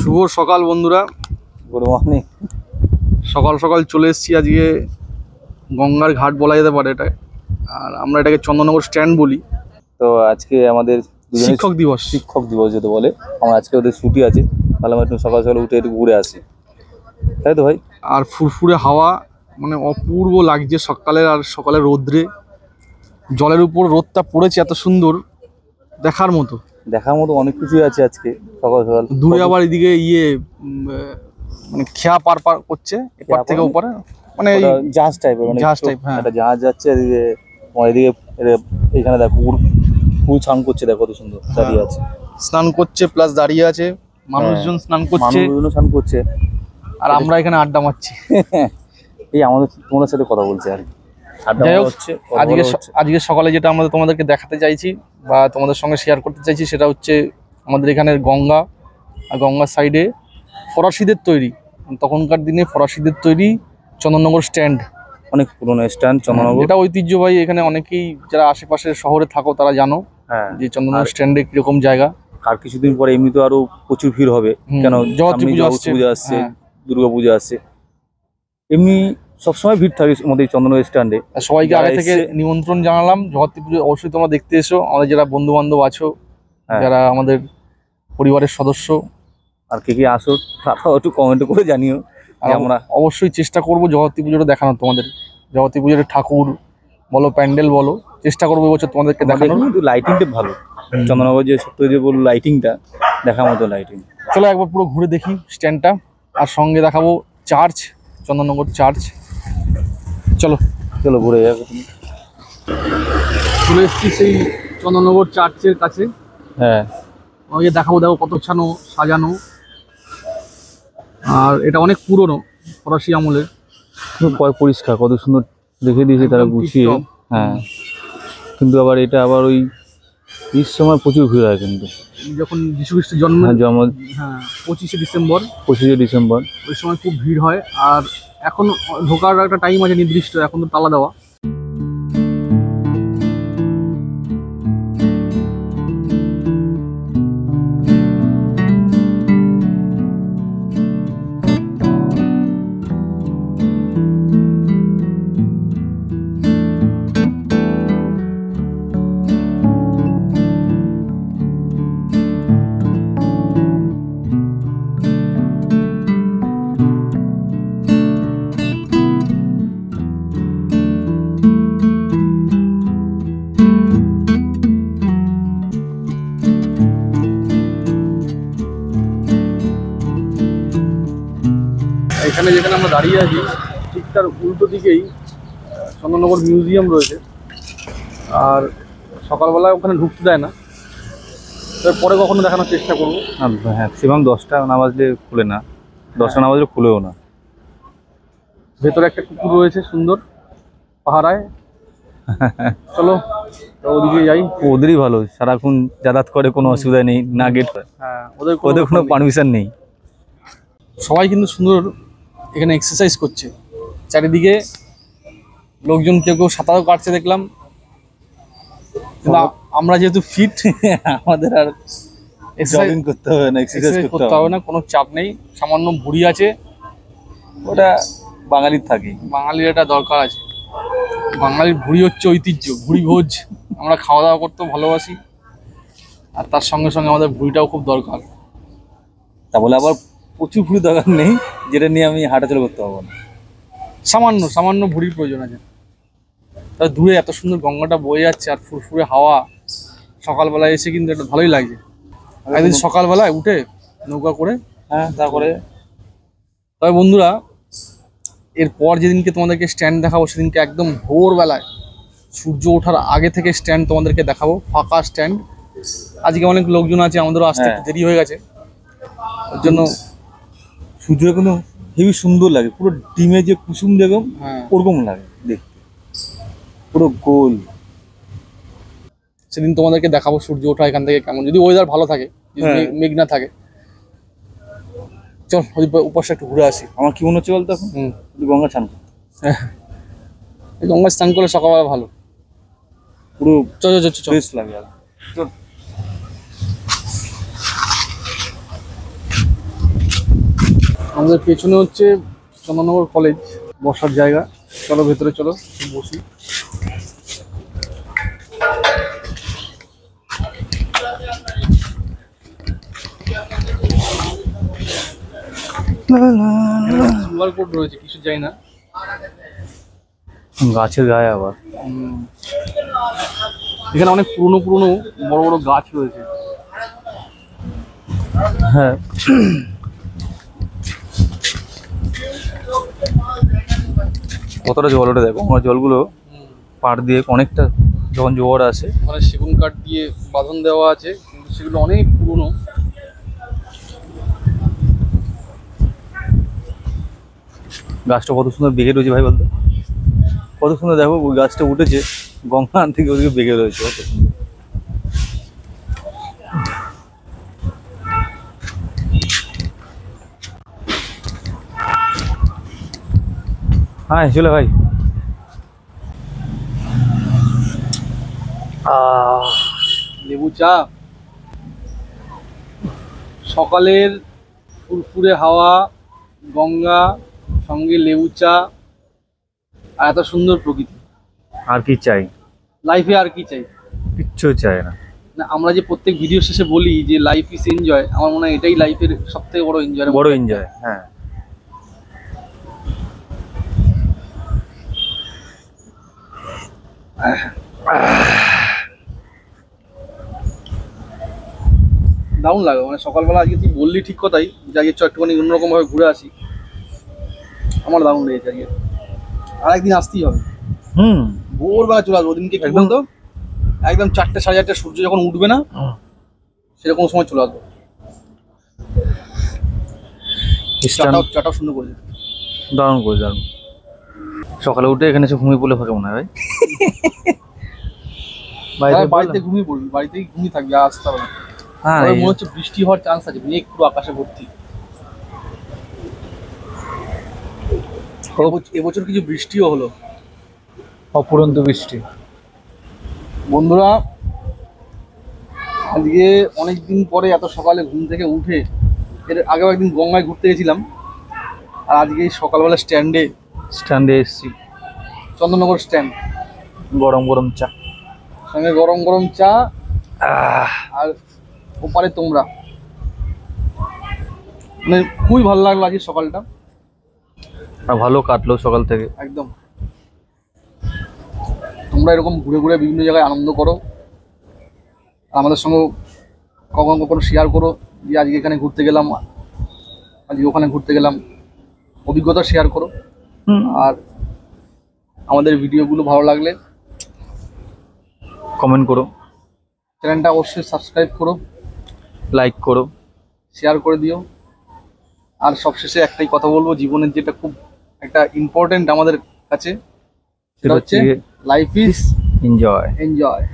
শুভ সকাল বন্ধুরা, good morning. সকাল সকাল চলে এসেছি আজকে গঙ্গার ঘাট বলা যেতে পারে এটা, আর আমরা এটাকে চন্দননগর স্ট্যান্ড বলি। তো আজকে আমাদের শিক্ষক দিবস যেটা বলে, আমার আজকে ওদের ছুটি আছে, তাহলে আমরা একটু সকাল সকাল উঠে একটু ঘুরে আসি, তাই তো ভাই? আর ফুরফুরে হাওয়া, মানে অপূর্ব লাগছে সকালের, আর সকালের রোদ্রে জলের উপর রোদটা পড়েছে এত সুন্দর, দেখার মতো অনেক কিছুই আছে আজকে সকাল সকাল। দূরে আবার এদিকে মানে খেয়া পার করছে এপার থেকে ওপারে, মানে জাহাজ টাইপের, মানে জাহাজ টাইপ। হ্যাঁ, একটা জাহাজ যাচ্ছে এদিকে, এদিকে এখানে দেখো পুরো স্নান করছে, দেখো কত সুন্দর দাঁড়িয়ে আছে, স্নান করছে প্লাস দাঁড়িয়ে আছে, মানুষজন স্নান করছে, আর আমরা এখানে আড্ডা মারছি। এই আমাদের তোমাদের সাথে কথা বলছি আর যাই হোক, আজকে সকালে যেটা আমরা তোমাদেরকে দেখাতে চাইছি বা তোমাদের সঙ্গে শেয়ার করতে চাইছি সেটা হচ্ছে আমাদের এখানের গঙ্গা, আর গঙ্গার সাইডে ফরাসিদের তৈরি, তখনকার দিনে ফরাসিদের তৈরি চন্দননগর স্ট্যান্ড, অনেক পুরনো স্ট্যান্ড চন্দননগর। এটা ঐতিহ্যবাহী। এখানে অনেকেই যারা আশেপাশের শহরে থাকো তারা জানো যে চন্দননগর স্ট্যান্ডে কিরকম জায়গা। আর কিছুদিন পরে এমনি তো আরো প্রচুর ভিড় হবে, কেন জগদ্ধাত্রী পূজা আসছে, দুর্গা পূজা আসছে, এমনি সবসময় ভিড় থাকে আমাদের চন্দননগর স্ট্যান্ডে। সবাইকে আগে থেকে নিমন্ত্রণ জানালাম, জগদ্ধাত্রী পুজো অবশ্যই তোমরা দেখতে এসো। আমাদের যারা বন্ধু বান্ধব আছো, যারা আমাদের পরিবারের সদস্য, আর কে আসো তারাও একটু কমেন্ট করে জানিও। আমরা অবশ্যই চেষ্টা করবো জগদ্ধাত্রী পুজোটা দেখানোর, তোমাদের জগদ্ধাত্রী পুজোর ঠাকুর বলো, প্যান্ডেল বলো, চেষ্টা করবো এবছর তোমাদেরকে দেখানোর। কিন্তু লাইটিংটা ভালো, চন্দননগর যে সত্য যে বললো লাইটিংটা দেখার মতো লাইটিং। চলো একবার পুরো ঘুরে দেখি স্ট্যান্ডটা, আর সঙ্গে দেখাবো চার্চ, চন্দননগর চার্চ। চলো চলো ঘুরে যাবো। চলে এসেছি সেই চন্দননগর চার্চের কাছে। হ্যাঁ, আমাকে দেখাবো, দেখো কত ছানো সাজানো, আর এটা অনেক পুরনো ফরাসি আমলের, পরিষ্কার কত সুন্দর দেখে দিয়েছে তারা গুছিয়ে। হ্যাঁ, কিন্তু আবার এটা আবার ওই ঈদ সময় প্রচুর ভিড় হয়, কিন্তু যখন যীশু খ্রিস্টের জন্ম, হ্যাঁ 25শে ডিসেম্বর ওই সময় খুব ভিড় হয়। আর এখন ঢোকার একটা টাইম আছে নির্দিষ্ট, এখন তো তালা দেওয়া। এখানে যেখানে আমরা দাঁড়িয়ে আছি ঠিক তার উল্টো দিকেই চন্দননগর মিউজিয়াম রয়েছে, আর সকালবেলায় ওখানে ঢুকতে দেয় না, পরে কখনো দেখানোর চেষ্টা করবো। হ্যাঁ, ম্যাক্সিমাম 10টা না বাজলে খুলে না, 10টা না বাজলে খুলেও না। ভেতরে একটা কুকুর রয়েছে সুন্দর পাহারায়। চলো ওদিকে যাই। ওদেরই ভালো, সারাক্ষণ যাতায়াত করে, কোনো অসুবিধা নেই, না গেট। হ্যাঁ, ওদের কোনো পারমিশন নেই। সবাই কিন্তু সুন্দর এখানে এক্সারসাইজ করছে, চারিদিকে লোকজন, কেউ কেউ সাঁতারও কাটছে দেখলাম। আমরা যেহেতু ফিট, আমাদের আর এক্সারসাইজ করতে হবে না, এক্সারসাইজ করতে হবে না, কোনো চাপ নেই। সামান্য ভুঁড়ি আছে, ওটা বাঙালির থাকে, বাঙালির এটা দরকার আছে। বাঙালির ভুঁড়ি হচ্ছে ঐতিহ্য, ভুঁড়ি ভোজ। আমরা খাওয়া দাওয়া করতেও ভালোবাসি, আর তার সঙ্গে সঙ্গে আমাদের ভুঁড়িটাও খুব দরকার। তা বলে আবার প্রচুর ভুঁড়ি দরকার নেই, যেটা নিয়ে আমি হাঁটাচলা করতে পারবো না। সামান্য ভুঁড়ির প্রয়োজন আছে। তা দূরে এত সুন্দর গঙ্গাটা বয়ে যাচ্ছে, আর ফুরফুরে হাওয়া, সকালবেলায় এসে কিন্তু এটা ভালোই লাগছে। একদিন সকালবেলায় উঠে নৌকা করে, হ্যাঁ, তারপরে তবে বন্ধুরা, এরপর যেদিনকে তোমাদেরকে স্ট্যান্ড দেখাবো সেদিনকে একদম ভোরবেলায় সূর্য ওঠার আগে থেকে স্ট্যান্ড তোমাদেরকে দেখাবো, ফাঁকা স্ট্যান্ড। আজকে অনেক লোকজন আছে, আমাদেরও আসতে একটু দেরি হয়ে গেছে, ওর জন্য। সূর্যটা কিন্তু হেবি সুন্দর লাগে, পুরো ডিমে যে কুসুম বেগম ওরকম লাগে দেখতে, পুরো গোল। সেদিন তোমাদেরকে দেখাবো সূর্য ওঠা এখান থেকে কেমন, যদি ওয়েদার ভালো থাকে, মেঘ না থাকে। চল ওই উপাসটা একটু ঘুরে আসি। আমার কি মনে হচ্ছে বলতো, এখন গঙ্গা স্নান করতে, গঙ্গা স্নান করলে সকালবেলা ভালো, পুরো চল ফ্রেশ লাগে। চল আমাদের পেছনে হচ্ছে চন্দননগর কলেজ, বসার জায়গা। চলো ভেতরে চলো, বসি। QR কোড রয়েছে, কিছু যাই না। গাছের গায়ে আবার এখানে অনেক পুরনো পুরনো বড় বড় গাছ রয়েছে। হ্যাঁ, কতটা জল ওঠে দেখো। আমার জলগুলো পাড় দিয়ে অনেকটা, যখন জোয়ার আসে। মানে সেগুন কাঠ দিয়ে বাঁধন দেওয়া আছে, কিন্তু সেগুলো অনেক পুরনো। গাছটা কত সুন্দর বেঁকে রয়েছে ভাই, বলতো কত সুন্দর। দেখো ওই গাছটা উঠেছে গঙ্গা থেকে, ওদিকে বেঁকে রয়েছে কত সুন্দর। হ্যাঁ চলে ভাই। লেবু চা, সকালের ফুরফুরে হাওয়া, গঙ্গা, সঙ্গে লেবু চা, আর এত সুন্দর প্রকৃতি। আর কি চাই লাইফে, আর কি চাই? কিচ্ছু চাই না। না, আমরা যে প্রত্যেক ভিডিও শেষে বলি যে লাইফ ইজ এনজয়, আমার মনে হয় এটাই লাইফের সব থেকে বড় এনজয়। বড় এনজয়, হ্যাঁ। দারুণ লাগে। মানে সকালবেলা আজকে তুই বললি ঠিক কথাই, যে আজকে একটুখানি অন্যরকম ভাবে ঘুরে আসি। আমার দারুণ লেগেছে আজকে। আর একদিন আসতেই হবে। ভোরবেলা চলে আসবো। ওদিনকে কি বলতো, একদম 4টে সাড়ে 4টে সূর্য যখন উঠবে না, সেরকম সময় চলে আসবো। চাটাও সুন্দর করেছে। দারুণ করে, দারুণ। সকালে উঠে এখানে এসে ঘুমিয়ে পড়লে ফাঁকে মনে হয় ভাই। বাড়িতে ঘুমিয়ে পড়বি, বাড়িতেই ঘুমিয়ে থাকবি, আর আসতে হবে না। হ্যাঁ, মনে হচ্ছে বৃষ্টি হওয়ার চান্স আছে, মেঘ পুরো আকাশে ভর্তি। এবছর কিছু বৃষ্টিও হলো, অপুরন্ত বৃষ্টি। বন্ধুরা আজকে অনেকদিন পরে এত সকালে ঘুম থেকে উঠে, এর আগেও একদিন গঙ্গায় ঘুরতে গেছিলাম, আর আজকে সকালবেলা স্ট্যান্ডে এসছি। চন্দননগর স্ট্যান্ড, গরম গরম চা, সঙ্গে গরম গরম চা, আর ওপারে তোমরা। মানে খুবই ভালো লাগলো আজকে সকালটা। আর ভালো কাটলো সকাল থেকে একদম। তোমরা এরকম ঘুরে ঘুরে বিভিন্ন জায়গায় আনন্দ করো, আমাদের সঙ্গে কখনো কখনো শেয়ার করো যে আজকে এখানে ঘুরতে গেলাম, আজকে ওখানে ঘুরতে গেলাম, অভিজ্ঞতা শেয়ার করো। আর আমাদের ভিডিওগুলো ভালো লাগলে কমেন্ট করো, চ্যানেলটা অবশ্যই সাবস্ক্রাইব করো, লাইক করো, শেয়ার করে দিও। আর সবশেষে একটাই কথা বলবো, জীবনের যেটা খুব একটা ইম্পর্টেন্ট আমাদের কাছে, সেটা হচ্ছে লাইফ ইজ এনজয়। এনজয়।